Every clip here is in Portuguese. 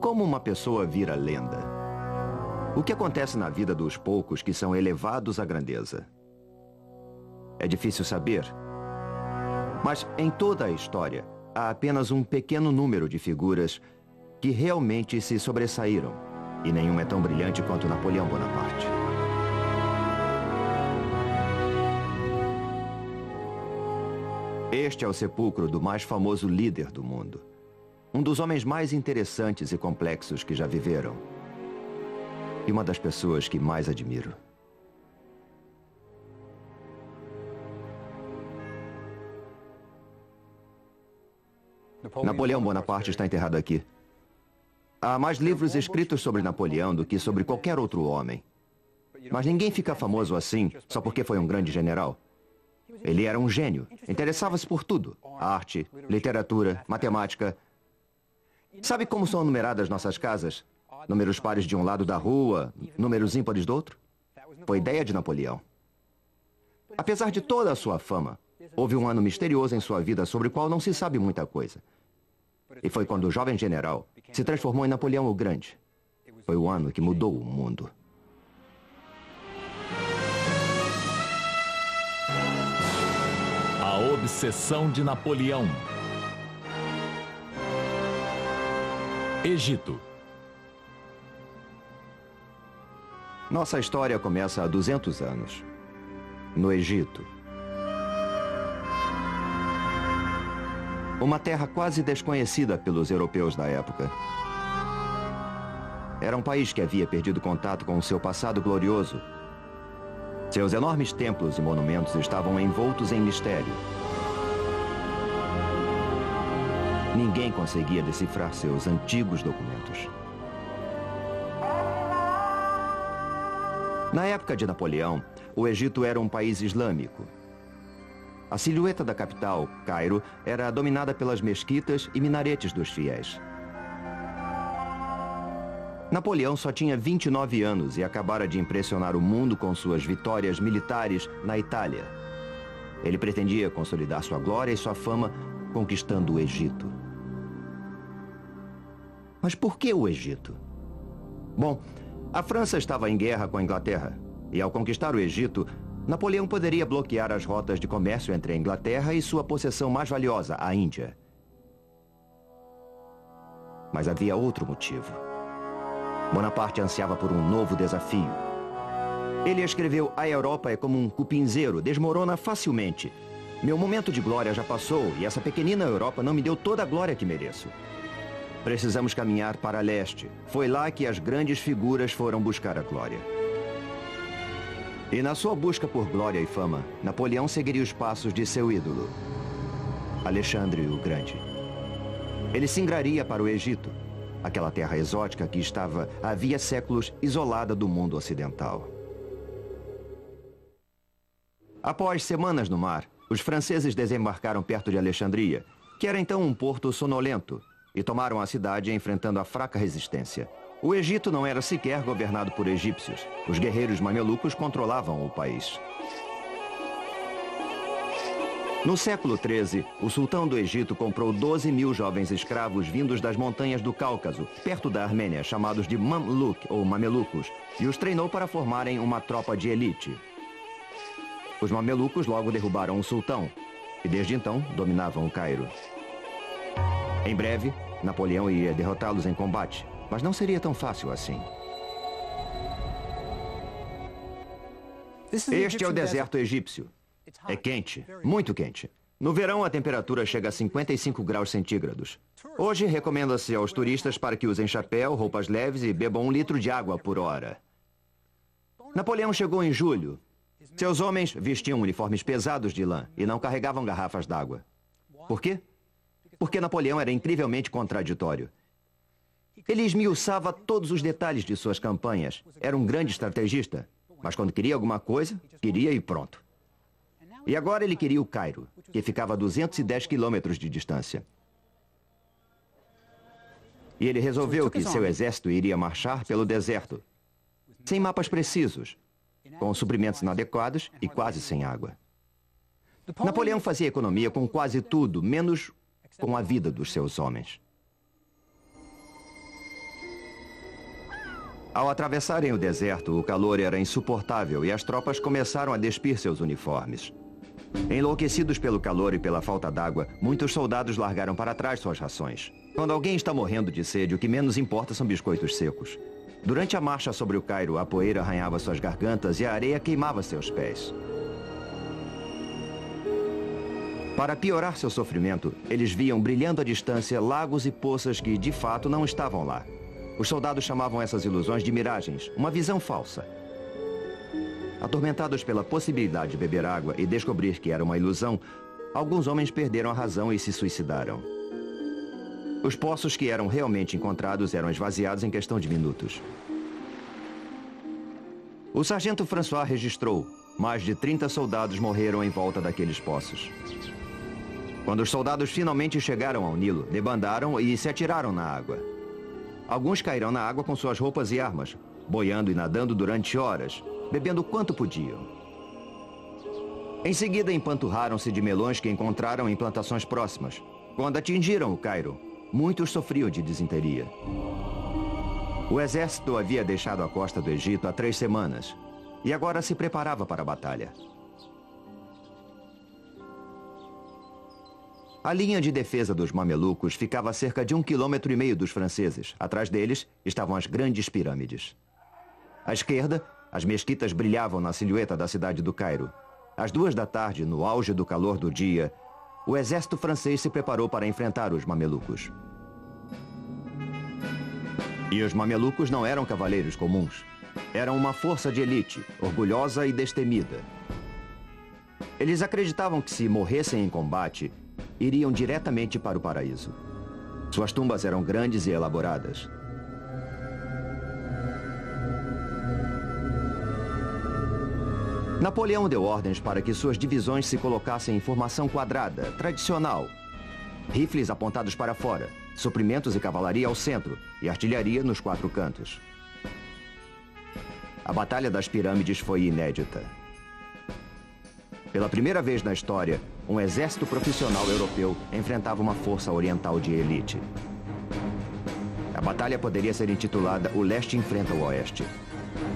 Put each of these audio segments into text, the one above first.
Como uma pessoa vira lenda? O que acontece na vida dos poucos que são elevados à grandeza? É difícil saber. Mas em toda a história, há apenas um pequeno número de figuras que realmente se sobressaíram. E nenhum é tão brilhante quanto Napoleão Bonaparte. Este é o sepulcro do mais famoso líder do mundo. Um dos homens mais interessantes e complexos que já viveram. E uma das pessoas que mais admiro. Napoleão Bonaparte está enterrado aqui. Há mais livros escritos sobre Napoleão do que sobre qualquer outro homem. Mas ninguém fica famoso assim só porque foi um grande general. Ele era um gênio. Interessava-se por tudo. Arte, literatura, matemática. Sabe como são numeradas nossas casas? Números pares de um lado da rua, números ímpares do outro? Foi ideia de Napoleão. Apesar de toda a sua fama, houve um ano misterioso em sua vida sobre o qual não se sabe muita coisa. E foi quando o jovem general se transformou em Napoleão o Grande. Foi o ano que mudou o mundo. A obsessão de Napoleão. Egito. Nossa história começa há 200 anos, no Egito. Uma terra quase desconhecida pelos europeus da época. Era um país que havia perdido contato com o seu passado glorioso. Seus enormes templos e monumentos estavam envoltos em mistério. Ninguém conseguia decifrar seus antigos documentos. Na época de Napoleão, o Egito era um país islâmico. A silhueta da capital, Cairo, era dominada pelas mesquitas e minaretes dos fiéis. Napoleão só tinha 29 anos e acabara de impressionar o mundo com suas vitórias militares na Itália. Ele pretendia consolidar sua glória e sua fama conquistando o Egito. Mas por que o Egito? Bom, a França estava em guerra com a Inglaterra. E ao conquistar o Egito, Napoleão poderia bloquear as rotas de comércio entre a Inglaterra e sua possessão mais valiosa, a Índia. Mas havia outro motivo. Bonaparte ansiava por um novo desafio. Ele escreveu: "A Europa é como um cupinzeiro, desmorona facilmente. Meu momento de glória já passou e essa pequenina Europa não me deu toda a glória que mereço. Precisamos caminhar para leste. Foi lá que as grandes figuras foram buscar a glória." E na sua busca por glória e fama, Napoleão seguiria os passos de seu ídolo, Alexandre o Grande. Ele singraria para o Egito, aquela terra exótica que estava havia séculos isolada do mundo ocidental. Após semanas no mar, os franceses desembarcaram perto de Alexandria, que era então um porto sonolento, e tomaram a cidade enfrentando a fraca resistência. O Egito não era sequer governado por egípcios. Os guerreiros mamelucos controlavam o país. No século XIII, o sultão do Egito comprou 12.000 jovens escravos vindos das montanhas do Cáucaso, perto da Armênia, chamados de Mamluk ou mamelucos, e os treinou para formarem uma tropa de elite. Os mamelucos logo derrubaram o sultão, e desde então dominavam o Cairo. Em breve, Napoleão ia derrotá-los em combate, mas não seria tão fácil assim. Este é o deserto egípcio. É quente, muito quente. No verão, a temperatura chega a 55 graus centígrados. Hoje, recomenda-se aos turistas para que usem chapéu, roupas leves e bebam 1 litro de água por hora. Napoleão chegou em julho. Seus homens vestiam uniformes pesados de lã e não carregavam garrafas d'água. Por quê? Porque Napoleão era incrivelmente contraditório. Ele esmiuçava todos os detalhes de suas campanhas. Era um grande estrategista, mas quando queria alguma coisa, queria e pronto. E agora ele queria o Cairo, que ficava a 210 quilômetros de distância. E ele resolveu que seu exército iria marchar pelo deserto, sem mapas precisos, com suprimentos inadequados e quase sem água. Napoleão fazia economia com quase tudo, menos com a vida dos seus homens. Ao atravessarem o deserto, o calor era insuportável e as tropas começaram a despir seus uniformes. Enlouquecidos pelo calor e pela falta d'água, muitos soldados largaram para trás suas rações. Quando alguém está morrendo de sede, o que menos importa são biscoitos secos. Durante a marcha sobre o Cairo, a poeira arranhava suas gargantas e a areia queimava seus pés. Para piorar seu sofrimento, eles viam brilhando à distância lagos e poças que, de fato, não estavam lá. Os soldados chamavam essas ilusões de miragens, uma visão falsa. Atormentados pela possibilidade de beber água e descobrir que era uma ilusão, alguns homens perderam a razão e se suicidaram. Os poços que eram realmente encontrados eram esvaziados em questão de minutos. O sargento François registrou: mais de 30 soldados morreram em volta daqueles poços. Quando os soldados finalmente chegaram ao Nilo, debandaram e se atiraram na água. Alguns caíram na água com suas roupas e armas, boiando e nadando durante horas, bebendo quanto podiam. Em seguida, empanturraram-se de melões que encontraram em plantações próximas. Quando atingiram o Cairo, muitos sofriam de disenteria. O exército havia deixado a costa do Egito há 3 semanas e agora se preparava para a batalha. A linha de defesa dos mamelucos ficava a cerca de 1,5 km dos franceses. Atrás deles estavam as grandes pirâmides. À esquerda, as mesquitas brilhavam na silhueta da cidade do Cairo. Às 2 da tarde, no auge do calor do dia, o exército francês se preparou para enfrentar os mamelucos. E os mamelucos não eram cavaleiros comuns. Eram uma força de elite, orgulhosa e destemida. Eles acreditavam que se morressem em combate, iriam diretamente para o paraíso. Suas tumbas eram grandes e elaboradas. Napoleão deu ordens para que suas divisões se colocassem em formação quadrada, tradicional. Rifles apontados para fora, suprimentos e cavalaria ao centro e artilharia nos 4 cantos. A Batalha das Pirâmides foi inédita. Pela primeira vez na história, um exército profissional europeu enfrentava uma força oriental de elite. A batalha poderia ser intitulada O Leste enfrenta o Oeste.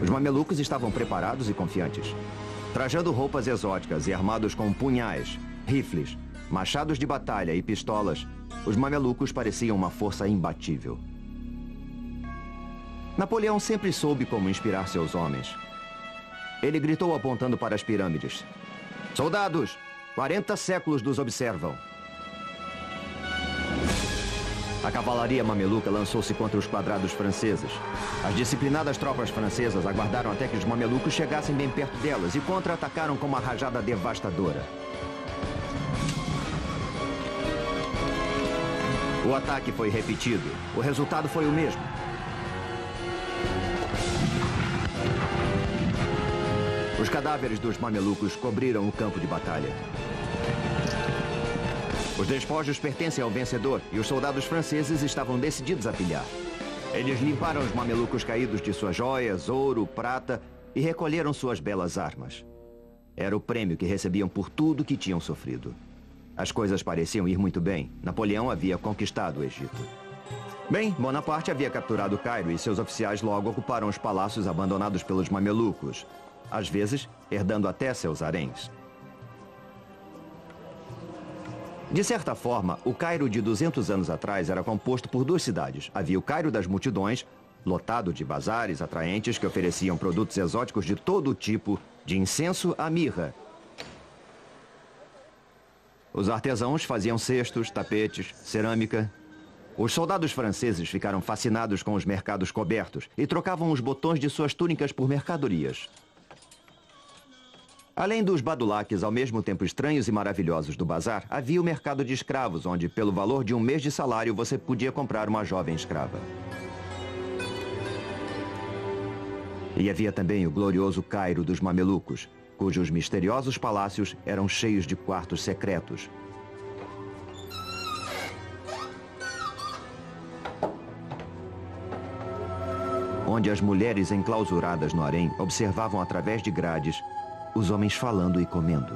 Os mamelucos estavam preparados e confiantes. Trajando roupas exóticas e armados com punhais, rifles, machados de batalha e pistolas, os mamelucos pareciam uma força imbatível. Napoleão sempre soube como inspirar seus homens. Ele gritou apontando para as pirâmides: "Soldados, 40 séculos nos observam." A cavalaria mameluca lançou-se contra os quadrados franceses. As disciplinadas tropas francesas aguardaram até que os mamelucos chegassem bem perto delas e contra-atacaram com uma rajada devastadora. O ataque foi repetido. O resultado foi o mesmo. Os cadáveres dos mamelucos cobriram o campo de batalha. Os despojos pertencem ao vencedor e os soldados franceses estavam decididos a pilhar. Eles limparam os mamelucos caídos de suas joias, ouro, prata e recolheram suas belas armas. Era o prêmio que recebiam por tudo que tinham sofrido. As coisas pareciam ir muito bem. Napoleão havia conquistado o Egito. Bem, Bonaparte havia capturado o Cairo e seus oficiais logo ocuparam os palácios abandonados pelos mamelucos, às vezes herdando até seus haréns. De certa forma, o Cairo de 200 anos atrás era composto por 2 cidades. Havia o Cairo das multidões, lotado de bazares atraentes que ofereciam produtos exóticos de todo tipo, de incenso a mirra. Os artesãos faziam cestos, tapetes, cerâmica. Os soldados franceses ficaram fascinados com os mercados cobertos e trocavam os botões de suas túnicas por mercadorias. Além dos badulaques ao mesmo tempo estranhos e maravilhosos do bazar, havia o mercado de escravos, onde, pelo valor de 1 mês de salário, você podia comprar uma jovem escrava. E havia também o glorioso Cairo dos mamelucos, cujos misteriosos palácios eram cheios de quartos secretos. Onde as mulheres enclausuradas no harém observavam através de grades os homens falando e comendo.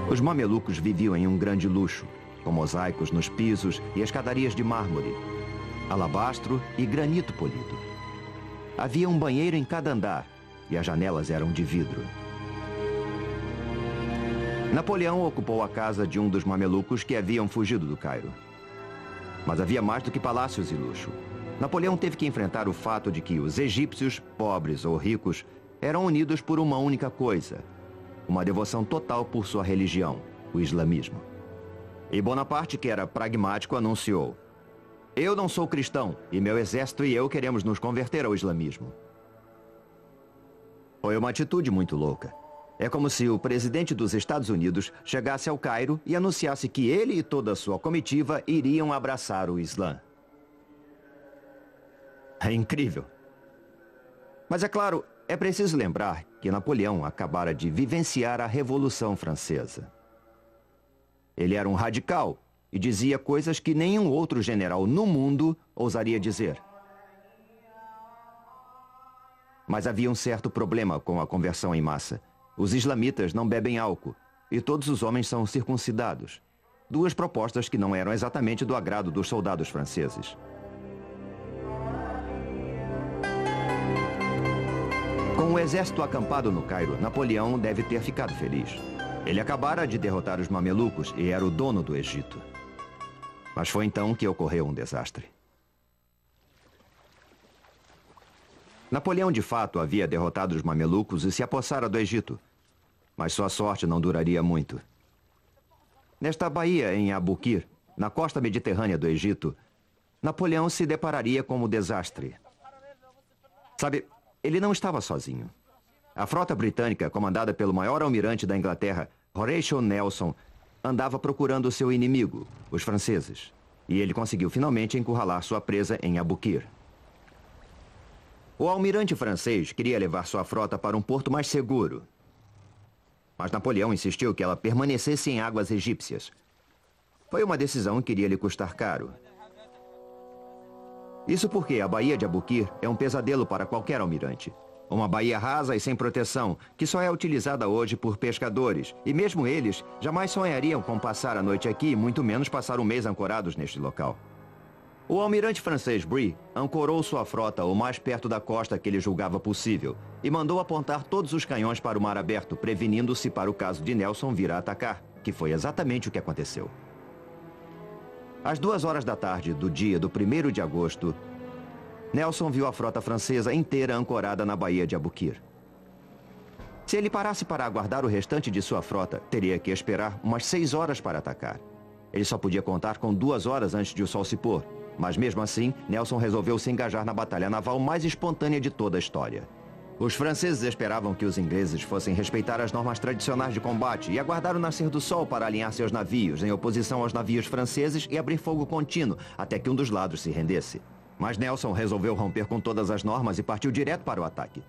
Os mamelucos viviam em um grande luxo, com mosaicos nos pisos e escadarias de mármore. alabastro e granito polido. Havia um banheiro em cada andar e as janelas eram de vidro. Napoleão ocupou a casa de um dos mamelucos que haviam fugido do Cairo. Mas havia mais do que palácios e luxo. Napoleão teve que enfrentar o fato de que os egípcios, pobres ou ricos, eram unidos por uma única coisa: uma devoção total por sua religião, o islamismo. E Bonaparte, que era pragmático, anunciou: "Eu não sou cristão, e meu exército e eu queremos nos converter ao islamismo." Foi uma atitude muito louca. É como se o presidente dos Estados Unidos chegasse ao Cairo e anunciasse que ele e toda a sua comitiva iriam abraçar o Islã. É incrível. Mas é claro, é preciso lembrar que Napoleão acabara de vivenciar a Revolução Francesa. Ele era um radical e dizia coisas que nenhum outro general no mundo ousaria dizer. Mas havia um certo problema com a conversão em massa. Os islamitas não bebem álcool e todos os homens são circuncidados. Duas propostas que não eram exatamente do agrado dos soldados franceses. Com o exército acampado no Cairo, Napoleão deve ter ficado feliz. Ele acabara de derrotar os mamelucos e era o dono do Egito. Mas foi então que ocorreu um desastre. Napoleão, de fato, havia derrotado os mamelucos e se apossara do Egito. Mas sua sorte não duraria muito. Nesta baía em Abukir, na costa mediterrânea do Egito, Napoleão se depararia com o desastre. Sabe, ele não estava sozinho. A frota britânica, comandada pelo maior almirante da Inglaterra, Horatio Nelson, andava procurando seu inimigo, os franceses. E ele conseguiu finalmente encurralar sua presa em Abukir. O almirante francês queria levar sua frota para um porto mais seguro. Mas Napoleão insistiu que ela permanecesse em águas egípcias. Foi uma decisão que iria lhe custar caro. Isso porque a Baía de Abukir é um pesadelo para qualquer almirante. Uma baía rasa e sem proteção, que só é utilizada hoje por pescadores. E mesmo eles jamais sonhariam com passar a noite aqui, muito menos passar um mês ancorados neste local. O almirante francês Brie ancorou sua frota o mais perto da costa que ele julgava possível e mandou apontar todos os canhões para o mar aberto, prevenindo-se para o caso de Nelson vir a atacar, que foi exatamente o que aconteceu. Às 2 horas da tarde do dia do 1º de agosto, Nelson viu a frota francesa inteira ancorada na Baía de Abukir. Se ele parasse para aguardar o restante de sua frota, teria que esperar umas 6 horas para atacar. Ele só podia contar com 2 horas antes de o sol se pôr. Mas mesmo assim, Nelson resolveu se engajar na batalha naval mais espontânea de toda a história. Os franceses esperavam que os ingleses fossem respeitar as normas tradicionais de combate e aguardar o nascer do sol para alinhar seus navios, em oposição aos navios franceses, e abrir fogo contínuo, até que um dos lados se rendesse. Mas Nelson resolveu romper com todas as normas e partiu direto para o ataque.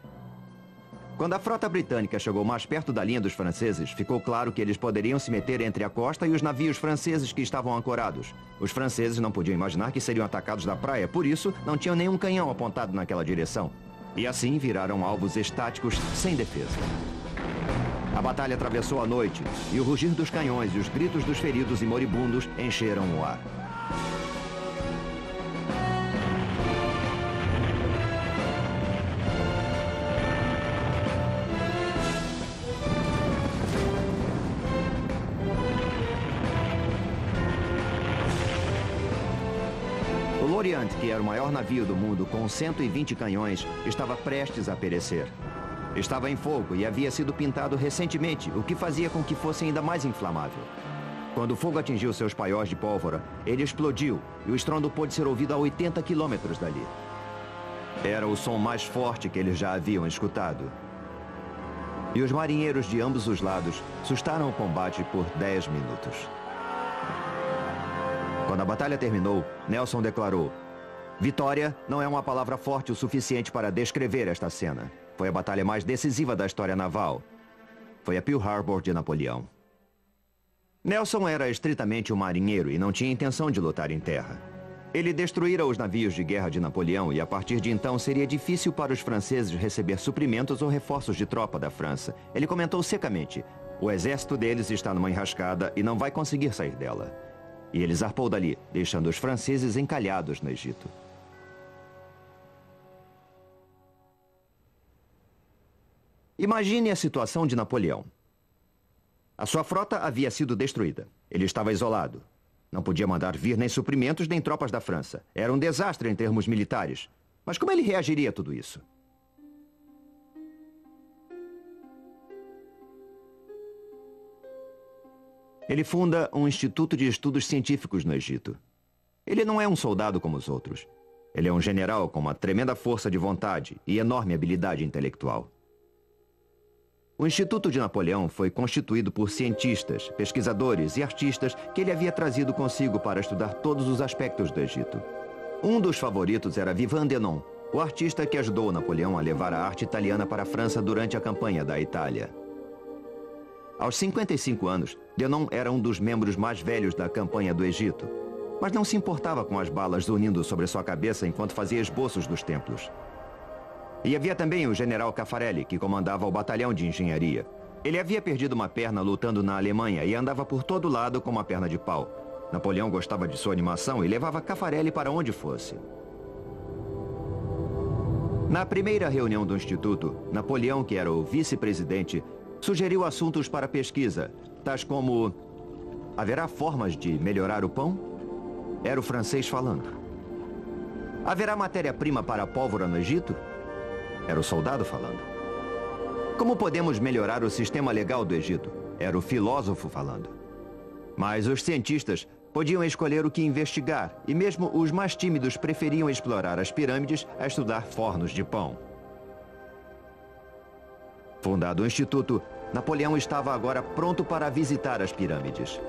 Quando a frota britânica chegou mais perto da linha dos franceses, ficou claro que eles poderiam se meter entre a costa e os navios franceses que estavam ancorados. Os franceses não podiam imaginar que seriam atacados da praia, por isso não tinham nenhum canhão apontado naquela direção. E assim viraram alvos estáticos sem defesa. A batalha atravessou a noite e o rugir dos canhões e os gritos dos feridos e moribundos encheram o ar. O Orient, que era o maior navio do mundo com 120 canhões, estava prestes a perecer. Estava em fogo e havia sido pintado recentemente, o que fazia com que fosse ainda mais inflamável. Quando o fogo atingiu seus paióis de pólvora, ele explodiu e o estrondo pôde ser ouvido a 80 quilômetros dali. Era o som mais forte que eles já haviam escutado. E os marinheiros de ambos os lados sustaram o combate por 10 minutos. Quando a batalha terminou, Nelson declarou: "Vitória não é uma palavra forte o suficiente para descrever esta cena. Foi a batalha mais decisiva da história naval. Foi a Pearl Harbor de Napoleão." Nelson era estritamente um marinheiro e não tinha intenção de lutar em terra. Ele destruíra os navios de guerra de Napoleão e a partir de então seria difícil para os franceses receber suprimentos ou reforços de tropa da França. Ele comentou secamente: "O exército deles está numa enrascada e não vai conseguir sair dela." E ele zarpou dali, deixando os franceses encalhados no Egito. Imagine a situação de Napoleão. A sua frota havia sido destruída. Ele estava isolado. Não podia mandar vir nem suprimentos nem tropas da França. Era um desastre em termos militares. Mas como ele reagiria a tudo isso? Ele funda um instituto de estudos científicos no Egito. Ele não é um soldado como os outros. Ele é um general com uma tremenda força de vontade e enorme habilidade intelectual. O Instituto de Napoleão foi constituído por cientistas, pesquisadores e artistas que ele havia trazido consigo para estudar todos os aspectos do Egito. Um dos favoritos era Vivant Denon, o artista que ajudou Napoleão a levar a arte italiana para a França durante a campanha da Itália. Aos 55 anos, Denon era um dos membros mais velhos da campanha do Egito, mas não se importava com as balas zunindo sobre sua cabeça enquanto fazia esboços dos templos. E havia também o general Caffarelli, que comandava o batalhão de engenharia. Ele havia perdido uma perna lutando na Alemanha e andava por todo lado com uma perna de pau. Napoleão gostava de sua animação e levava Caffarelli para onde fosse. Na primeira reunião do Instituto, Napoleão, que era o vice-presidente, sugeriu assuntos para pesquisa, tais como: haverá formas de melhorar o pão? Era o francês falando. Haverá matéria-prima para a pólvora no Egito? Era o soldado falando. Como podemos melhorar o sistema legal do Egito? Era o filósofo falando. Mas os cientistas podiam escolher o que investigar, e mesmo os mais tímidos preferiam explorar as pirâmides a estudar fornos de pão. Fundado o Instituto, Napoleão estava agora pronto para visitar as pirâmides.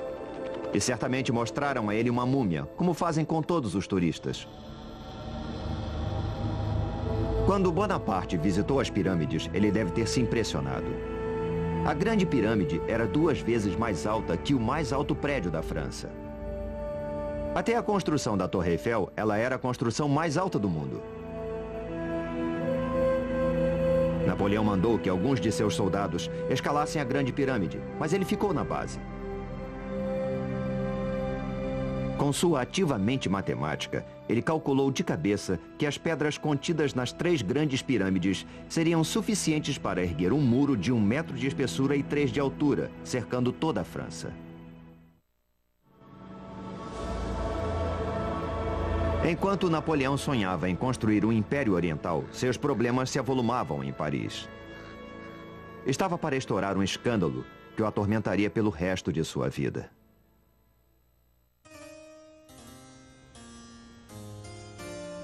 E certamente mostraram a ele uma múmia, como fazem com todos os turistas. Quando Bonaparte visitou as pirâmides, ele deve ter se impressionado. A Grande Pirâmide era 2 vezes mais alta que o mais alto prédio da França. Até a construção da Torre Eiffel, ela era a construção mais alta do mundo. Napoleão mandou que alguns de seus soldados escalassem a Grande Pirâmide, mas ele ficou na base. Com sua ativa mente matemática, ele calculou de cabeça que as pedras contidas nas 3 grandes pirâmides seriam suficientes para erguer um muro de 1 metro de espessura e 3 de altura, cercando toda a França. Enquanto Napoleão sonhava em construir um império oriental, seus problemas se avolumavam em Paris. Estava para estourar um escândalo que o atormentaria pelo resto de sua vida.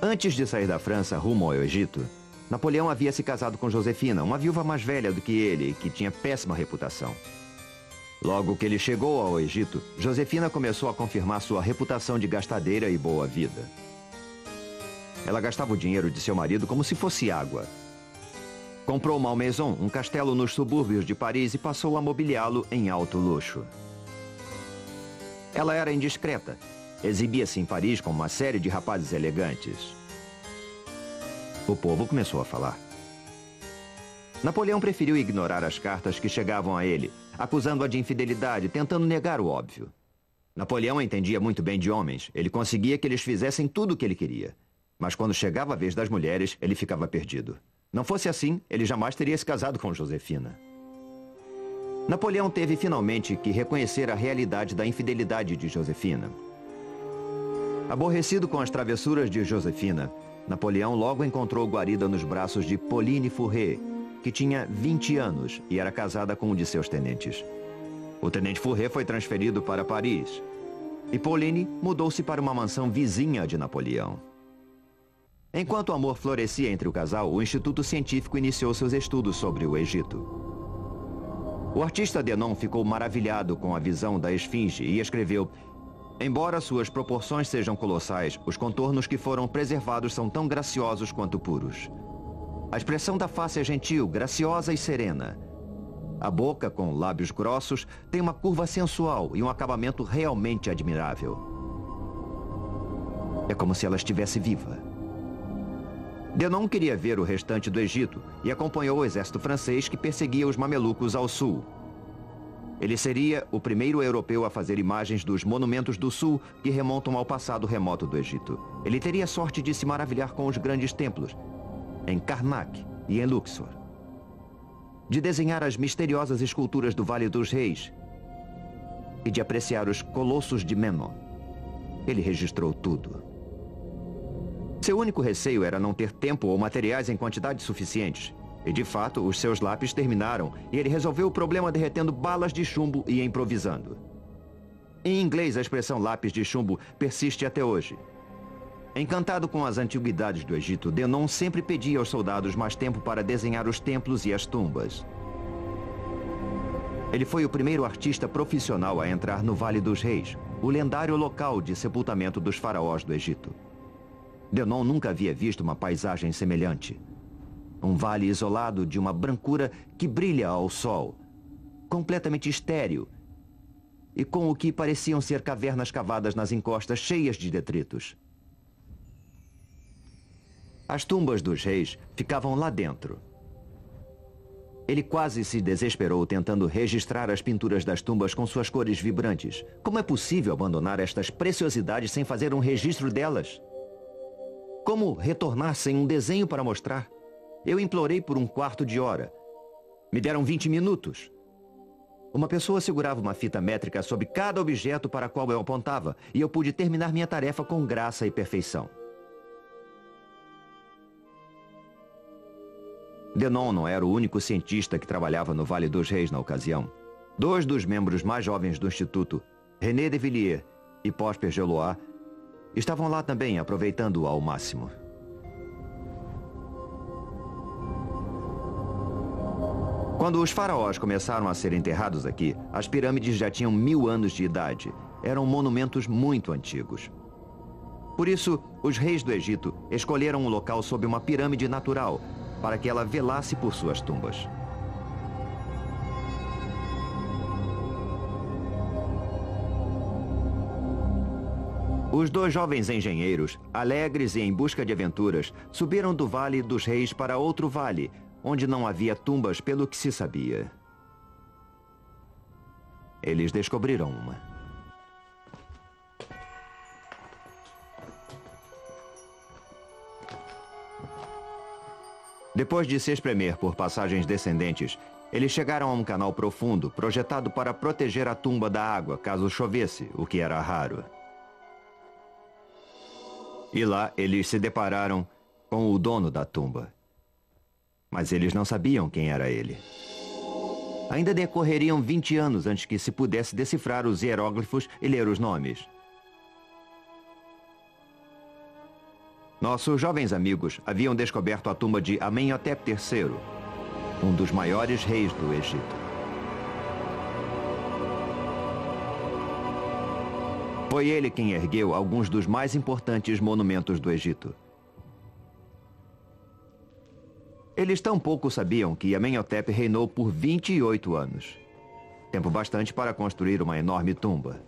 Antes de sair da França rumo ao Egito, Napoleão havia se casado com Josefina, uma viúva mais velha do que ele, que tinha péssima reputação. Logo que ele chegou ao Egito, Josefina começou a confirmar sua reputação de gastadeira e boa vida. Ela gastava o dinheiro de seu marido como se fosse água. Comprou Malmaison, um castelo nos subúrbios de Paris, e passou a mobiliá-lo em alto luxo. Ela era indiscreta. Exibia-se em Paris com uma série de rapazes elegantes. O povo começou a falar. Napoleão preferiu ignorar as cartas que chegavam a ele, acusando-a de infidelidade, tentando negar o óbvio. Napoleão entendia muito bem de homens. Ele conseguia que eles fizessem tudo o que ele queria. Mas quando chegava a vez das mulheres, ele ficava perdido. Não fosse assim, ele jamais teria se casado com Josefina. Napoleão teve finalmente que reconhecer a realidade da infidelidade de Josefina. Aborrecido com as travessuras de Josefina, Napoleão logo encontrou guarida nos braços de Pauline Fourré, que tinha 20 anos e era casada com um de seus tenentes. O tenente Fourré foi transferido para Paris e Pauline mudou-se para uma mansão vizinha de Napoleão. Enquanto o amor florescia entre o casal, o Instituto Científico iniciou seus estudos sobre o Egito. O artista Denon ficou maravilhado com a visão da esfinge e escreveu: embora suas proporções sejam colossais, os contornos que foram preservados são tão graciosos quanto puros. A expressão da face é gentil, graciosa e serena. A boca, com lábios grossos, tem uma curva sensual e um acabamento realmente admirável. É como se ela estivesse viva. Denon queria ver o restante do Egito e acompanhou o exército francês que perseguia os mamelucos ao sul. Ele seria o primeiro europeu a fazer imagens dos monumentos do sul que remontam ao passado remoto do Egito. Ele teria sorte de se maravilhar com os grandes templos, em Karnak e em Luxor. de desenhar as misteriosas esculturas do Vale dos Reis e de apreciar os colossos de Memnon. Ele registrou tudo. Seu único receio era não ter tempo ou materiais em quantidades suficientes. E, de fato, os seus lápis terminaram e ele resolveu o problema derretendo balas de chumbo e improvisando. Em inglês, a expressão lápis de chumbo persiste até hoje. Encantado com as antiguidades do Egito, Denon sempre pedia aos soldados mais tempo para desenhar os templos e as tumbas. Ele foi o primeiro artista profissional a entrar no Vale dos Reis, o lendário local de sepultamento dos faraós do Egito. Denon nunca havia visto uma paisagem semelhante. Um vale isolado de uma brancura que brilha ao sol, completamente estéril, e com o que pareciam ser cavernas cavadas nas encostas cheias de detritos. As tumbas dos reis ficavam lá dentro. Ele quase se desesperou tentando registrar as pinturas das tumbas com suas cores vibrantes. Como é possível abandonar estas preciosidades sem fazer um registro delas? Como retornar sem um desenho para mostrar? Eu implorei por um quarto de hora. Me deram 20 minutos. Uma pessoa segurava uma fita métrica sobre cada objeto para qual eu apontava, e eu pude terminar minha tarefa com graça e perfeição. Denon não era o único cientista que trabalhava no Vale dos Reis na ocasião. 2 dos membros mais jovens do Instituto, René de Villiers e Prosper Gelois, estavam lá também, aproveitando-o ao máximo. Quando os faraós começaram a ser enterrados aqui, as pirâmides já tinham 1000 anos de idade. Eram monumentos muito antigos. Por isso, os reis do Egito escolheram um local sob uma pirâmide natural, para que ela velasse por suas tumbas. Os 2 jovens engenheiros, alegres e em busca de aventuras, subiram do Vale dos Reis para outro vale, onde não havia tumbas pelo que se sabia. Eles descobriram uma. Depois de se espremer por passagens descendentes, eles chegaram a um canal profundo, projetado para proteger a tumba da água, caso chovesse, o que era raro. E lá eles se depararam com o dono da tumba. Mas eles não sabiam quem era ele. Ainda decorreriam 20 anos antes que se pudesse decifrar os hieróglifos e ler os nomes. Nossos jovens amigos haviam descoberto a tumba de Amenhotep III, um dos maiores reis do Egito. Foi ele quem ergueu alguns dos mais importantes monumentos do Egito. Eles tão pouco sabiam que Amenhotep reinou por 28 anos. Tempo bastante para construir uma enorme tumba.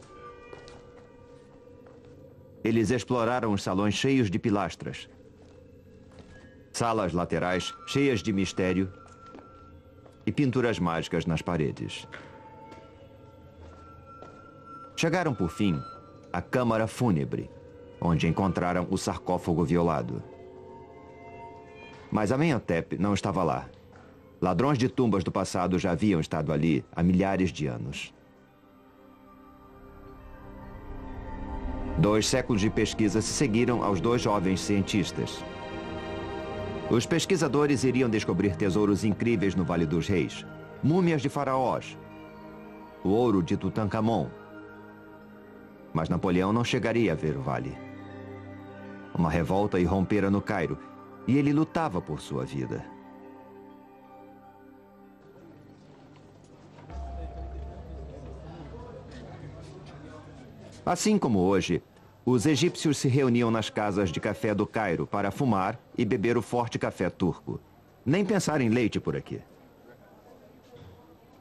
Eles exploraram os salões cheios de pilastras, salas laterais cheias de mistério e pinturas mágicas nas paredes. Chegaram, por fim, à câmara fúnebre, onde encontraram o sarcófago violado. Mas Amenhotep não estava lá. Ladrões de tumbas do passado já haviam estado ali há milhares de anos. 2 séculos de pesquisa se seguiram aos 2 jovens cientistas. Os pesquisadores iriam descobrir tesouros incríveis no Vale dos Reis, múmias de faraós, o ouro de Tutankhamon. Mas Napoleão não chegaria a ver o vale. Uma revolta irrompera no Cairo, e ele lutava por sua vida. Assim como hoje, os egípcios se reuniam nas casas de café do Cairo para fumar e beber o forte café turco. Nem pensar em leite por aqui.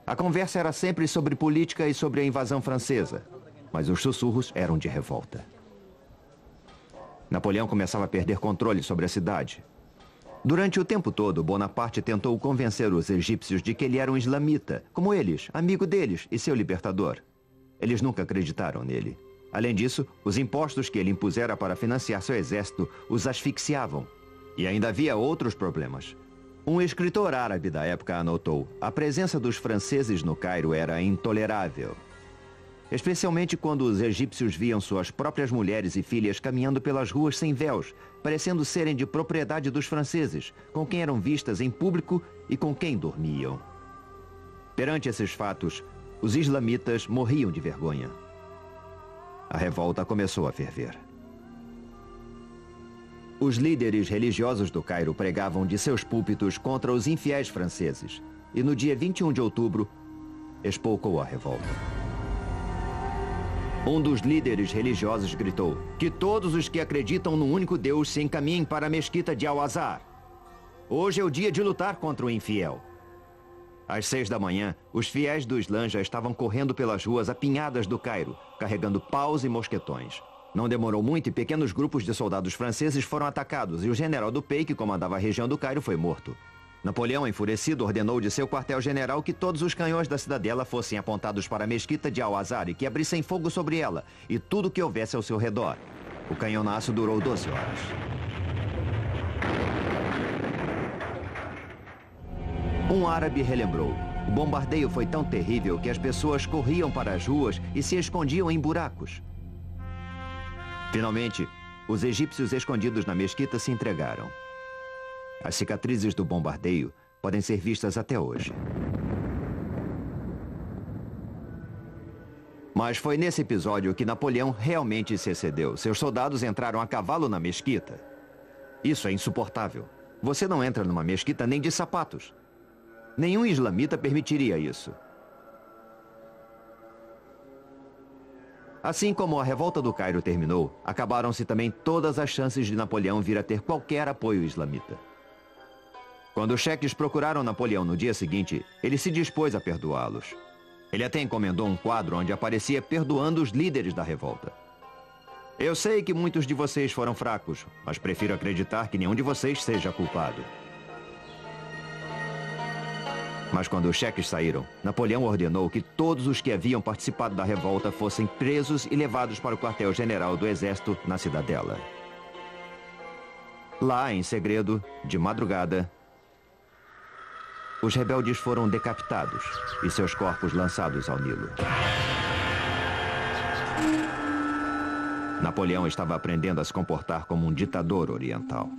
A conversa era sempre sobre política e sobre a invasão francesa, mas os sussurros eram de revolta. Napoleão começava a perder controle sobre a cidade. Durante o tempo todo, Bonaparte tentou convencer os egípcios de que ele era um islamita, como eles, amigo deles e seu libertador. Eles nunca acreditaram nele. Além disso, os impostos que ele impusera para financiar seu exército os asfixiavam. E ainda havia outros problemas. Um escritor árabe da época anotou: a presença dos franceses no Cairo era intolerável. Especialmente quando os egípcios viam suas próprias mulheres e filhas caminhando pelas ruas sem véus, parecendo serem de propriedade dos franceses, com quem eram vistas em público e com quem dormiam. Perante esses fatos, os islamitas morriam de vergonha. A revolta começou a ferver. Os líderes religiosos do Cairo pregavam de seus púlpitos contra os infiéis franceses, e no dia 21 de outubro, espolcou a revolta. Um dos líderes religiosos gritou que todos os que acreditam num único Deus se encaminhem para a mesquita de Al-Azhar. Hoje é o dia de lutar contra o infiel. Às 6 da manhã, os fiéis do Islã já estavam correndo pelas ruas apinhadas do Cairo, carregando paus e mosquetões. Não demorou muito e pequenos grupos de soldados franceses foram atacados e o general Dupay, que comandava a região do Cairo, foi morto. Napoleão, enfurecido, ordenou de seu quartel-general que todos os canhões da cidadela fossem apontados para a mesquita de Al-Azhar e que abrissem fogo sobre ela e tudo que houvesse ao seu redor. O canhonaço durou 12 horas. Um árabe relembrou: o bombardeio foi tão terrível que as pessoas corriam para as ruas e se escondiam em buracos. Finalmente, os egípcios escondidos na mesquita se entregaram. As cicatrizes do bombardeio podem ser vistas até hoje. Mas foi nesse episódio que Napoleão realmente se excedeu. Seus soldados entraram a cavalo na mesquita. Isso é insuportável. Você não entra numa mesquita nem de sapatos. Nenhum islamita permitiria isso. Assim como a revolta do Cairo terminou, acabaram-se também todas as chances de Napoleão vir a ter qualquer apoio islamita. Quando os cheques procuraram Napoleão no dia seguinte, ele se dispôs a perdoá-los. Ele até encomendou um quadro onde aparecia perdoando os líderes da revolta. Eu sei que muitos de vocês foram fracos, mas prefiro acreditar que nenhum de vocês seja culpado. Mas quando os cheques saíram, Napoleão ordenou que todos os que haviam participado da revolta fossem presos e levados para o quartel-general do exército na cidadela. Lá, em segredo, de madrugada, os rebeldes foram decapitados e seus corpos lançados ao Nilo. Napoleão estava aprendendo a se comportar como um ditador oriental.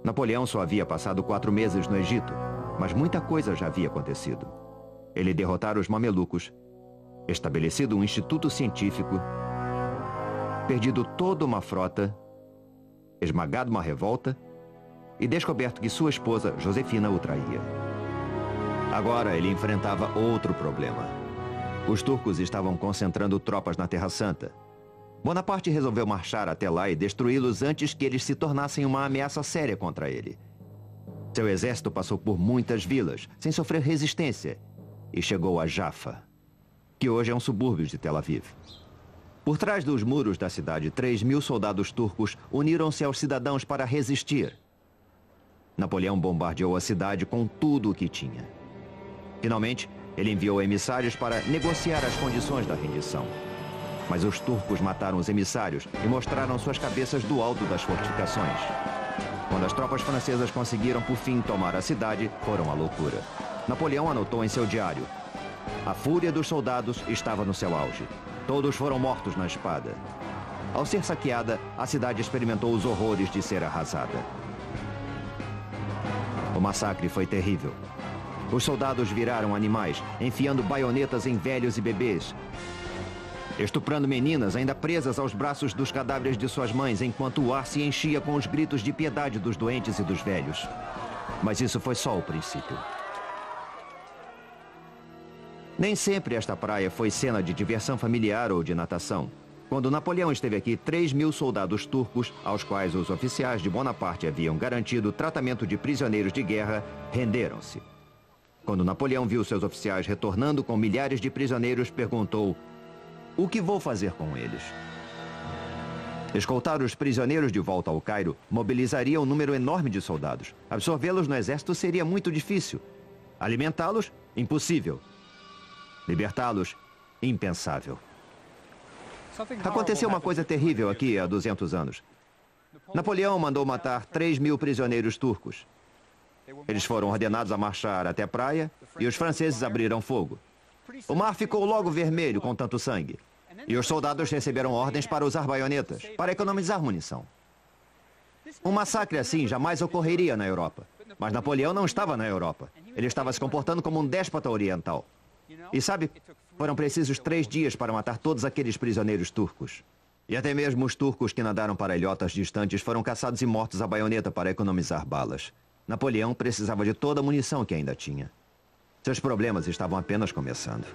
Napoleão só havia passado 4 meses no Egito, mas muita coisa já havia acontecido. Ele derrotara os mamelucos, estabelecido um instituto científico, perdido toda uma frota, esmagado uma revolta e descoberto que sua esposa, Josefina, o traía. Agora ele enfrentava outro problema. Os turcos estavam concentrando tropas na Terra Santa. Bonaparte resolveu marchar até lá e destruí-los antes que eles se tornassem uma ameaça séria contra ele. Seu exército passou por muitas vilas, sem sofrer resistência, e chegou a Jaffa, que hoje é um subúrbio de Tel Aviv. Por trás dos muros da cidade, 3.000 soldados turcos uniram-se aos cidadãos para resistir. Napoleão bombardeou a cidade com tudo o que tinha. Finalmente, ele enviou emissários para negociar as condições da rendição. Mas os turcos mataram os emissários e mostraram suas cabeças do alto das fortificações. Quando as tropas francesas conseguiram, por fim, tomar a cidade, foram à loucura. Napoleão anotou em seu diário: a fúria dos soldados estava no seu auge. Todos foram mortos na espada. Ao ser saqueada, a cidade experimentou os horrores de ser arrasada. O massacre foi terrível. Os soldados viraram animais, enfiando baionetas em velhos e bebês, estuprando meninas ainda presas aos braços dos cadáveres de suas mães, enquanto o ar se enchia com os gritos de piedade dos doentes e dos velhos. Mas isso foi só o princípio. Nem sempre esta praia foi cena de diversão familiar ou de natação. Quando Napoleão esteve aqui, 3.000 soldados turcos, aos quais os oficiais de Bonaparte haviam garantido tratamento de prisioneiros de guerra, renderam-se. Quando Napoleão viu seus oficiais retornando com milhares de prisioneiros, perguntou: o que vou fazer com eles? Escoltar os prisioneiros de volta ao Cairo mobilizaria um número enorme de soldados. Absorvê-los no exército seria muito difícil. Alimentá-los? Impossível. Libertá-los? Impensável. Aconteceu uma coisa terrível aqui há 200 anos. Napoleão mandou matar 3.000 prisioneiros turcos. Eles foram ordenados a marchar até a praia e os franceses abriram fogo. O mar ficou logo vermelho com tanto sangue. E os soldados receberam ordens para usar baionetas, para economizar munição. Um massacre assim jamais ocorreria na Europa. Mas Napoleão não estava na Europa. Ele estava se comportando como um déspota oriental. E sabe, foram precisos 3 dias para matar todos aqueles prisioneiros turcos. E até mesmo os turcos que nadaram para ilhotas distantes foram caçados e mortos à baioneta para economizar balas. Napoleão precisava de toda a munição que ainda tinha. Seus problemas estavam apenas começando.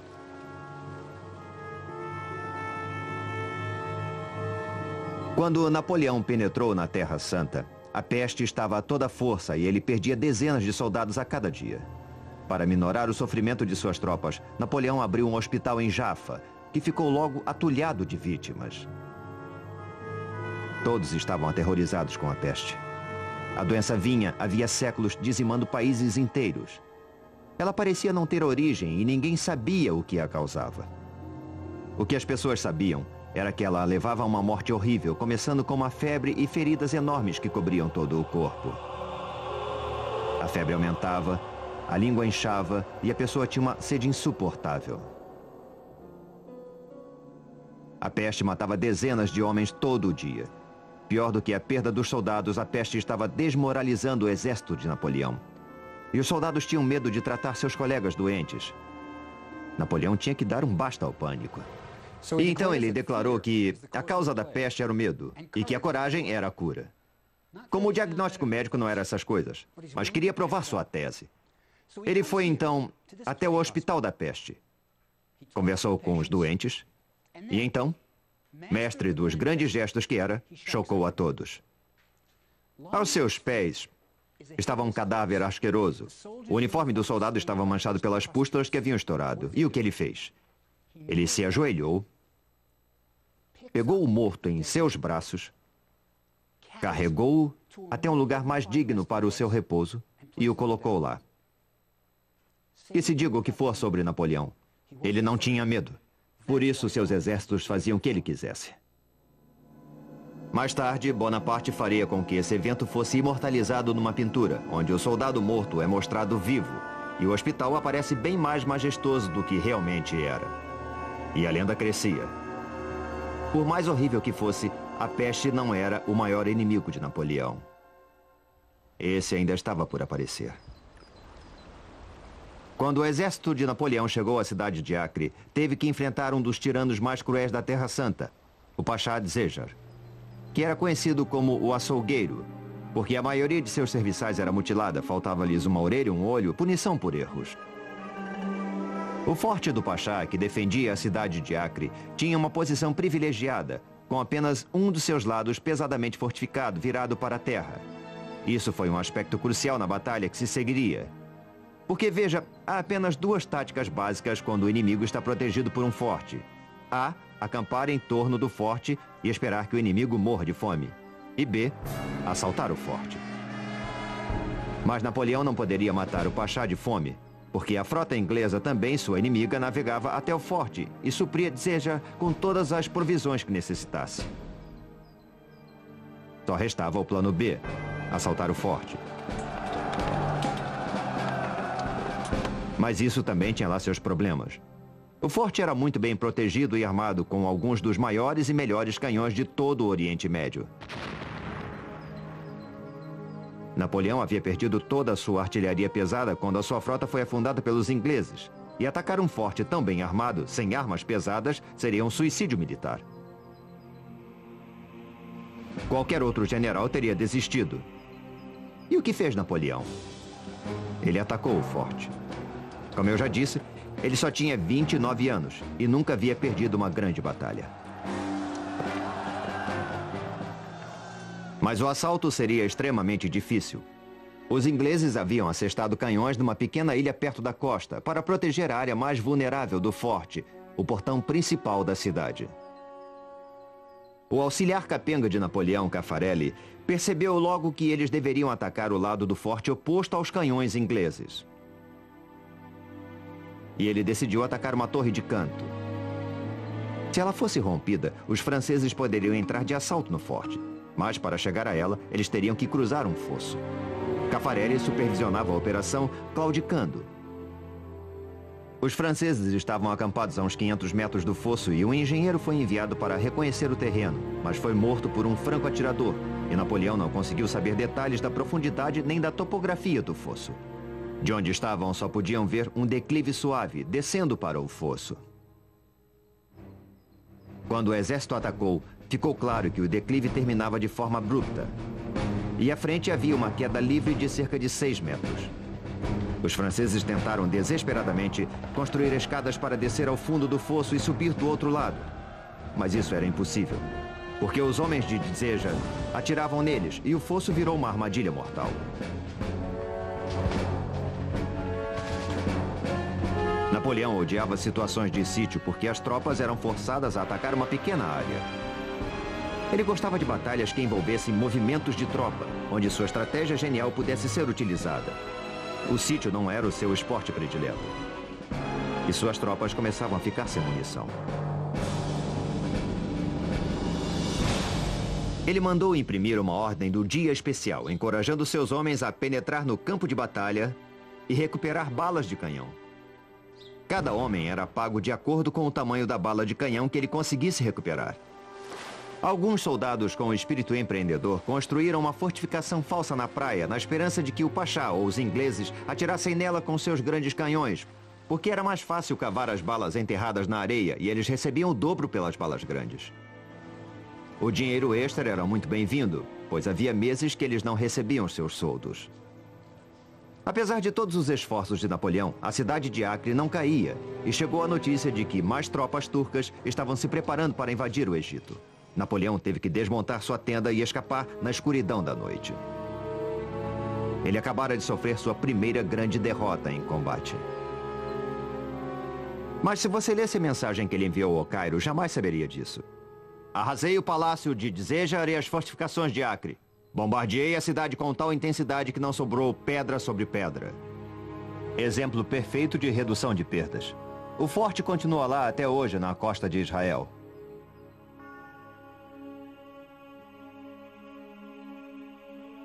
Quando Napoleão penetrou na Terra Santa, a peste estava a toda força e ele perdia dezenas de soldados a cada dia. Para minorar o sofrimento de suas tropas, Napoleão abriu um hospital em Jaffa, que ficou logo atulhado de vítimas. Todos estavam aterrorizados com a peste. A doença vinha havia séculos dizimando países inteiros. Ela parecia não ter origem e ninguém sabia o que a causava. O que as pessoas sabiam era que ela levava a uma morte horrível, começando com uma febre e feridas enormes que cobriam todo o corpo. A febre aumentava, a língua inchava e a pessoa tinha uma sede insuportável. A peste matava dezenas de homens todo o dia. Pior do que a perda dos soldados, a peste estava desmoralizando o exército de Napoleão. E os soldados tinham medo de tratar seus colegas doentes. Napoleão tinha que dar um basta ao pânico. E então ele declarou que a causa da peste era o medo e que a coragem era a cura. Como o diagnóstico médico não era essas coisas, mas queria provar sua tese. Ele foi então até o hospital da peste. Conversou com os doentes e então, mestre dos grandes gestos que era, chocou a todos. Aos seus pés estava um cadáver asqueroso. O uniforme do soldado estava manchado pelas pústulas que haviam estourado. E o que ele fez? Ele se ajoelhou, pegou o morto em seus braços, carregou-o até um lugar mais digno para o seu repouso e o colocou lá. E se diga o que for sobre Napoleão, ele não tinha medo. Por isso, seus exércitos faziam o que ele quisesse. Mais tarde, Bonaparte faria com que esse evento fosse imortalizado numa pintura, onde o soldado morto é mostrado vivo e o hospital aparece bem mais majestoso do que realmente era. E a lenda crescia. Por mais horrível que fosse, a peste não era o maior inimigo de Napoleão. Esse ainda estava por aparecer. Quando o exército de Napoleão chegou à cidade de Acre, teve que enfrentar um dos tiranos mais cruéis da Terra Santa, o Pachá de Dzejar, que era conhecido como o açougueiro, porque a maioria de seus serviçais era mutilada, faltava-lhes uma orelha e um olho, punição por erros. O forte do Pachá, que defendia a cidade de Acre, tinha uma posição privilegiada, com apenas um dos seus lados pesadamente fortificado, virado para a terra. Isso foi um aspecto crucial na batalha que se seguiria. Porque, veja, há apenas 2 táticas básicas quando o inimigo está protegido por um forte. A, acampar em torno do forte e esperar que o inimigo morra de fome. E B, assaltar o forte. Mas Napoleão não poderia matar o Pachá de fome, porque a frota inglesa, também sua inimiga, navegava até o forte e supria Dzejar com todas as provisões que necessitasse. Só restava o plano B, assaltar o forte. Mas isso também tinha lá seus problemas. O forte era muito bem protegido e armado com alguns dos maiores e melhores canhões de todo o Oriente Médio. Napoleão havia perdido toda a sua artilharia pesada quando a sua frota foi afundada pelos ingleses. E atacar um forte tão bem armado, sem armas pesadas, seria um suicídio militar. Qualquer outro general teria desistido. E o que fez Napoleão? Ele atacou o forte. Como eu já disse, ele só tinha 29 anos e nunca havia perdido uma grande batalha. Mas o assalto seria extremamente difícil. Os ingleses haviam assestado canhões numa pequena ilha perto da costa para proteger a área mais vulnerável do forte, o portão principal da cidade. O auxiliar capenga de Napoleão, Caffarelli, percebeu logo que eles deveriam atacar o lado do forte oposto aos canhões ingleses. E ele decidiu atacar uma torre de canto. Se ela fosse rompida, os franceses poderiam entrar de assalto no forte. Mas para chegar a ela, eles teriam que cruzar um fosso. Caffarelli supervisionava a operação, claudicando. Os franceses estavam acampados a uns 500 metros do fosso e um engenheiro foi enviado para reconhecer o terreno, mas foi morto por um franco-atirador, e Napoleão não conseguiu saber detalhes da profundidade nem da topografia do fosso. De onde estavam só podiam ver um declive suave, descendo para o fosso. Quando o exército atacou, ficou claro que o declive terminava de forma abrupta. E à frente havia uma queda livre de cerca de 6 metros. Os franceses tentaram desesperadamente construir escadas para descer ao fundo do fosso e subir do outro lado. Mas isso era impossível, porque os homens de Dzéjar atiravam neles e o fosso virou uma armadilha mortal. Napoleão odiava situações de sítio porque as tropas eram forçadas a atacar uma pequena área. Ele gostava de batalhas que envolvessem movimentos de tropa, onde sua estratégia genial pudesse ser utilizada. O sítio não era o seu esporte predileto. E suas tropas começavam a ficar sem munição. Ele mandou imprimir uma ordem do dia especial, encorajando seus homens a penetrar no campo de batalha e recuperar balas de canhão. Cada homem era pago de acordo com o tamanho da bala de canhão que ele conseguisse recuperar. Alguns soldados com espírito empreendedor construíram uma fortificação falsa na praia, na esperança de que o Pachá ou os ingleses atirassem nela com seus grandes canhões, porque era mais fácil cavar as balas enterradas na areia e eles recebiam o dobro pelas balas grandes. O dinheiro extra era muito bem-vindo, pois havia meses que eles não recebiam seus soldos. Apesar de todos os esforços de Napoleão, a cidade de Acre não caía e chegou a notícia de que mais tropas turcas estavam se preparando para invadir o Egito. Napoleão teve que desmontar sua tenda e escapar na escuridão da noite. Ele acabara de sofrer sua primeira grande derrota em combate. Mas se você lesse a mensagem que ele enviou ao Cairo, jamais saberia disso. Arrasei o palácio de Dzéjar e as fortificações de Acre. Bombardeei a cidade com tal intensidade que não sobrou pedra sobre pedra. Exemplo perfeito de redução de perdas. O forte continua lá até hoje, na costa de Israel.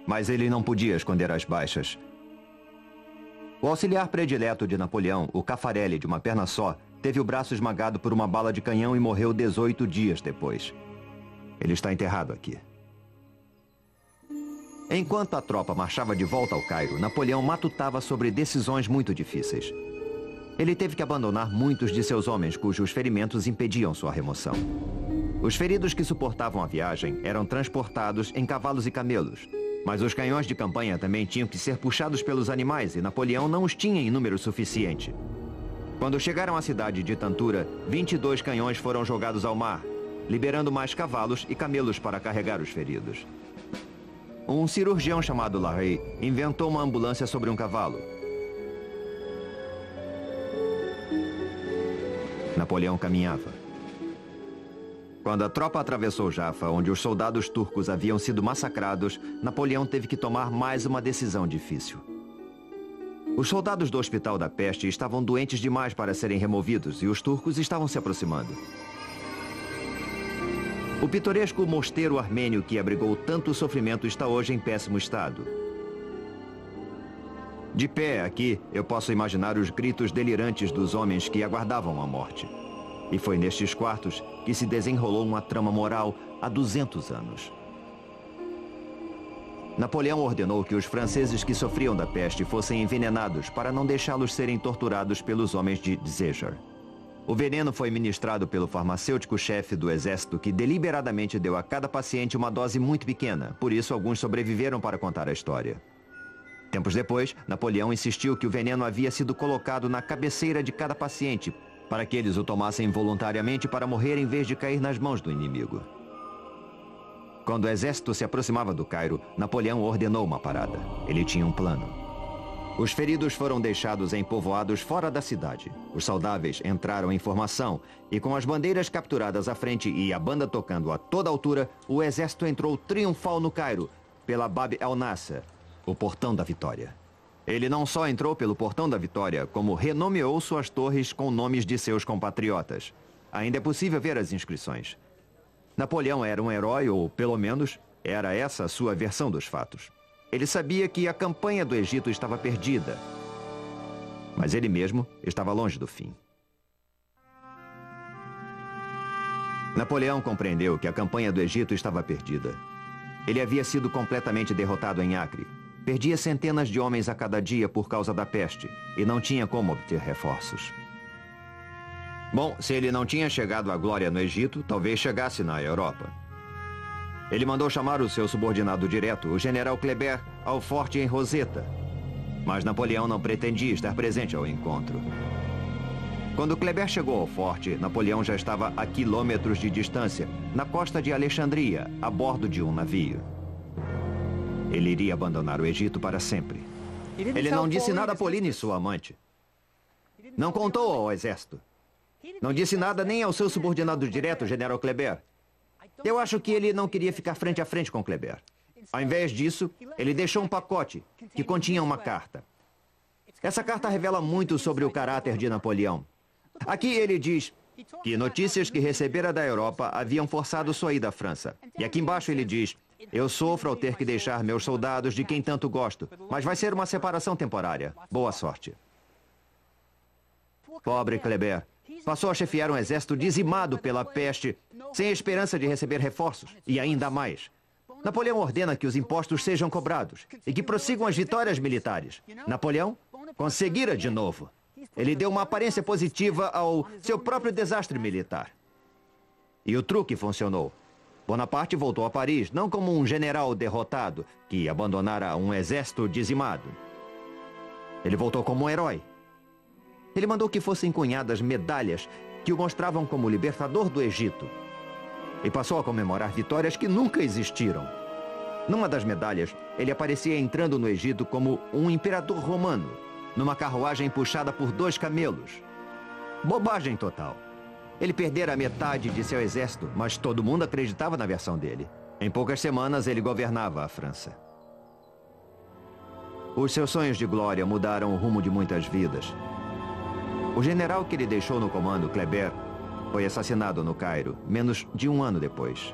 Mas ele não podia esconder as baixas. O auxiliar predileto de Napoleão, o Caffarelli, de uma perna só, teve o braço esmagado por uma bala de canhão e morreu 18 dias depois. Ele está enterrado aqui. Enquanto a tropa marchava de volta ao Cairo, Napoleão matutava sobre decisões muito difíceis. Ele teve que abandonar muitos de seus homens cujos ferimentos impediam sua remoção. Os feridos que suportavam a viagem eram transportados em cavalos e camelos. Mas os canhões de campanha também tinham que ser puxados pelos animais e Napoleão não os tinha em número suficiente. Quando chegaram à cidade de Tantura, 22 canhões foram jogados ao mar, liberando mais cavalos e camelos para carregar os feridos. Um cirurgião chamado Larrey inventou uma ambulância sobre um cavalo. Napoleão caminhava. Quando a tropa atravessou Jaffa, onde os soldados turcos haviam sido massacrados, Napoleão teve que tomar mais uma decisão difícil. Os soldados do Hospital da Peste estavam doentes demais para serem removidos e os turcos estavam se aproximando. O pitoresco mosteiro armênio que abrigou tanto sofrimento está hoje em péssimo estado. De pé aqui, eu posso imaginar os gritos delirantes dos homens que aguardavam a morte. E foi nestes quartos que se desenrolou uma trama moral há 200 anos. Napoleão ordenou que os franceses que sofriam da peste fossem envenenados para não deixá-los serem torturados pelos homens de Dzéjar. O veneno foi ministrado pelo farmacêutico-chefe do exército que deliberadamente deu a cada paciente uma dose muito pequena, por isso alguns sobreviveram para contar a história. Tempos depois, Napoleão insistiu que o veneno havia sido colocado na cabeceira de cada paciente, para que eles o tomassem voluntariamente para morrer em vez de cair nas mãos do inimigo. Quando o exército se aproximava do Cairo, Napoleão ordenou uma parada. Ele tinha um plano. Os feridos foram deixados em povoados fora da cidade. Os saudáveis entraram em formação e com as bandeiras capturadas à frente e a banda tocando a toda altura, o exército entrou triunfal no Cairo, pela Bab el-Nasser, o Portão da Vitória. Ele não só entrou pelo Portão da Vitória, como renomeou suas torres com nomes de seus compatriotas. Ainda é possível ver as inscrições. Napoleão era um herói, ou pelo menos, Era essa a sua versão dos fatos. Ele sabia que a campanha do Egito estava perdida. Mas ele mesmo estava longe do fim. Napoleão compreendeu que a campanha do Egito estava perdida. Ele havia sido completamente derrotado em Acre. Perdia centenas de homens a cada dia por causa da peste e não tinha como obter reforços. Bom, se ele não tinha chegado à glória no Egito, talvez chegasse na Europa. Ele mandou chamar o seu subordinado direto, o general Kleber, ao forte em Roseta. Mas Napoleão não pretendia estar presente ao encontro. Quando Kleber chegou ao forte, Napoleão já estava a quilômetros de distância, na costa de Alexandria, a bordo de um navio. Ele iria abandonar o Egito para sempre. Ele não disse nada a Pauline, sua amante. Não contou ao exército. Não disse nada nem ao seu subordinado direto, general Kleber. Eu acho que ele não queria ficar frente a frente com Kleber. Ao invés disso, ele deixou um pacote que continha uma carta. Essa carta revela muito sobre o caráter de Napoleão. Aqui ele diz que notícias que recebera da Europa haviam forçado sua ida à França. E aqui embaixo ele diz: eu sofro ao ter que deixar meus soldados de quem tanto gosto, mas vai ser uma separação temporária. Boa sorte. Pobre Kleber. Passou a chefiar um exército dizimado pela peste, sem esperança de receber reforços. E ainda mais. Napoleão ordena que os impostos sejam cobrados e que prossigam as vitórias militares. Napoleão conseguira de novo. Ele deu uma aparência positiva ao seu próprio desastre militar. E o truque funcionou. Bonaparte voltou a Paris, não como um general derrotado que abandonara um exército dizimado. Ele voltou como um herói. Ele mandou que fossem cunhadas medalhas que o mostravam como libertador do Egito. E passou a comemorar vitórias que nunca existiram. Numa das medalhas, ele aparecia entrando no Egito como um imperador romano, numa carruagem puxada por 2 camelos. Bobagem total. Ele perdera a metade de seu exército, mas todo mundo acreditava na versão dele. Em poucas semanas, ele governava a França. Os seus sonhos de glória mudaram o rumo de muitas vidas. O general que ele deixou no comando, Kleber, foi assassinado no Cairo, menos de um ano depois.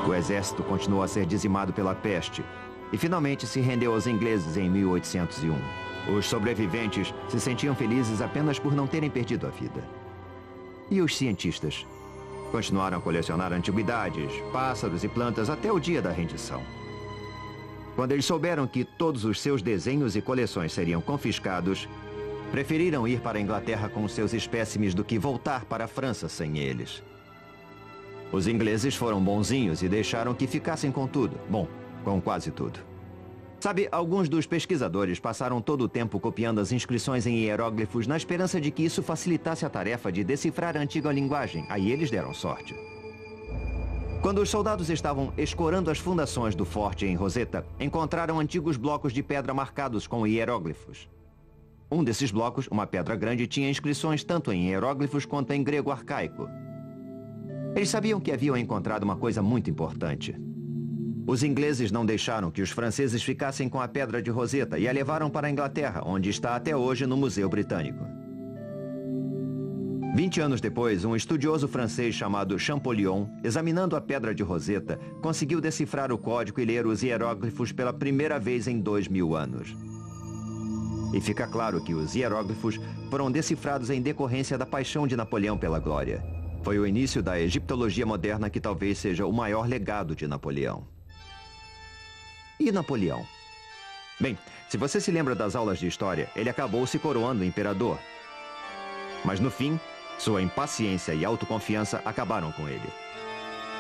O exército continuou a ser dizimado pela peste e finalmente se rendeu aos ingleses em 1801. Os sobreviventes se sentiam felizes apenas por não terem perdido a vida. E os cientistas continuaram a colecionar antiguidades, pássaros e plantas até o dia da rendição. Quando eles souberam que todos os seus desenhos e coleções seriam confiscados, preferiram ir para a Inglaterra com seus espécimes do que voltar para a França sem eles. Os ingleses foram bonzinhos e deixaram que ficassem com tudo. Bom, com quase tudo. Sabe, alguns dos pesquisadores passaram todo o tempo copiando as inscrições em hieróglifos na esperança de que isso facilitasse a tarefa de decifrar a antiga linguagem. Aí eles deram sorte. Quando os soldados estavam escorando as fundações do forte em Roseta, encontraram antigos blocos de pedra marcados com hieróglifos. Um desses blocos, uma pedra grande, tinha inscrições tanto em hieróglifos quanto em grego arcaico. Eles sabiam que haviam encontrado uma coisa muito importante. Os ingleses não deixaram que os franceses ficassem com a pedra de Roseta e a levaram para a Inglaterra, onde está até hoje no Museu Britânico. 20 anos depois, um estudioso francês chamado Champollion, examinando a pedra de Roseta, conseguiu decifrar o código e ler os hieróglifos pela primeira vez em 2000 anos. E fica claro que os hieróglifos foram decifrados em decorrência da paixão de Napoleão pela glória. Foi o início da egiptologia moderna que talvez seja o maior legado de Napoleão. E Napoleão? Bem, se você se lembra das aulas de história, ele acabou se coroando imperador. Mas no fim, sua impaciência e autoconfiança acabaram com ele.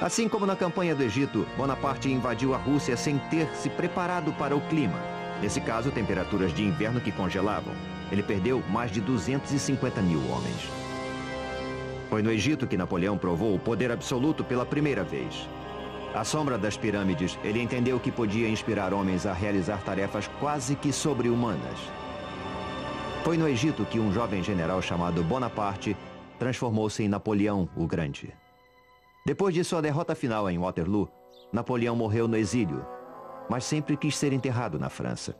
Assim como na campanha do Egito, Bonaparte invadiu a Rússia sem ter se preparado para o clima. Nesse caso, temperaturas de inverno que congelavam. Ele perdeu mais de 250 mil homens. Foi no Egito que Napoleão provou o poder absoluto pela primeira vez. À sombra das pirâmides, ele entendeu que podia inspirar homens a realizar tarefas quase que sobre-humanas. Foi no Egito que um jovem general chamado Bonaparte transformou-se em Napoleão o Grande. Depois de sua derrota final em Waterloo, Napoleão morreu no exílio, mas sempre quis ser enterrado na França.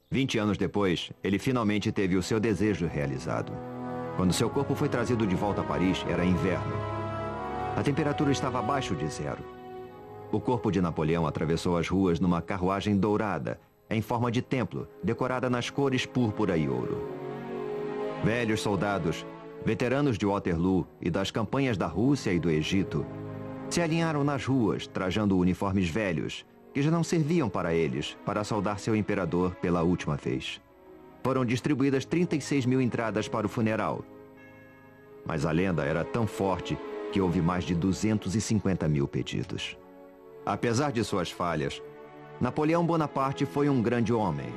20 anos depois, ele finalmente teve o seu desejo realizado. Quando seu corpo foi trazido de volta a Paris, era inverno. A temperatura estava abaixo de zero. O corpo de Napoleão atravessou as ruas numa carruagem dourada, em forma de templo, decorada nas cores púrpura e ouro. Velhos soldados, veteranos de Waterloo e das campanhas da Rússia e do Egito, se alinharam nas ruas, trajando uniformes velhos, que já não serviam para eles, para saudar seu imperador pela última vez. Foram distribuídas 36 mil entradas para o funeral. Mas a lenda era tão forte que houve mais de 250 mil pedidos. Apesar de suas falhas, Napoleão Bonaparte foi um grande homem.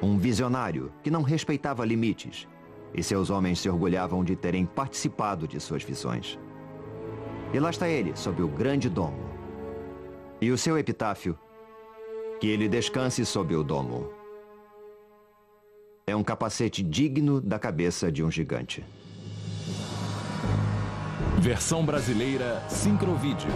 Um visionário que não respeitava limites, e seus homens se orgulhavam de terem participado de suas visões. E lá está ele, sob o grande domo. E o seu epitáfio: que ele descanse sob o domo. É um capacete digno da cabeça de um gigante. Versão brasileira Sincrovídeo.